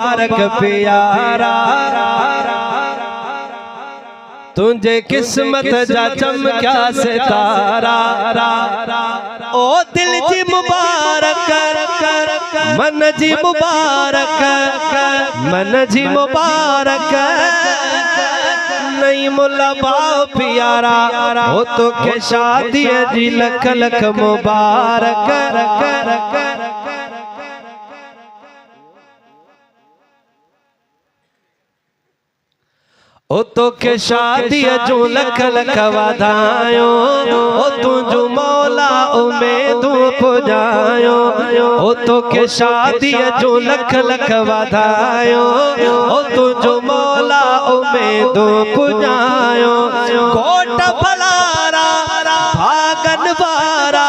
मुबारक प्यारा, तुझे किस्मत जा चमक्या सितारा। ओ दिल जी मुबारक, मन जी मुबारक, मन जी मुबारक, नहीं मुला बाप प्यारा हो तो के शादी जी लख लख मुबारक। ओ तो के शादी जो लख लख वाधायो, ओ तुझो मौला उमेदू पुजायो। ओ तो के शादी जो लख लख वाधायो, ओ तुझो मौला उमेदू पुजायो। कोट भलारा भागन वारा,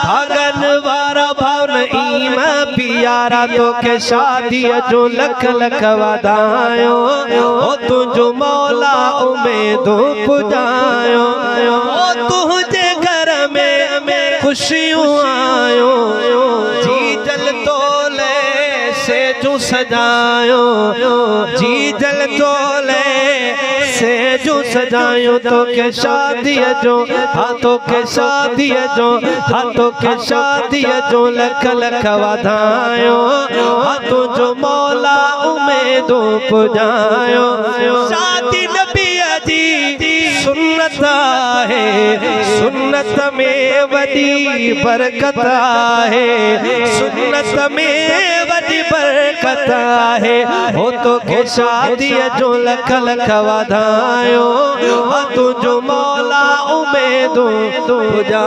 भागन वारा भावन ईम प्यारा, तो के शादी जो लख लख वाधायो, ओ तुझो मौला उमेदो पुजायो। ओ तुझे घर में खुशियों आयो, जी जल तोले से जो सजायो, जी जल तोले से जो सजायो। तो के शादी जो हाथों के शादी जो, हाथों के शादी जो लख लख वाधायो, हाथों जो मौला उमेदो पुजायो। शादी नबी जी सुन्नत है, सुन्नत में वडी बरकत है, सुन्नत में वडी बरकत है। हो तो के शादी जो लख लख वाधायो, तुझो मौला उमेदो पुजायो।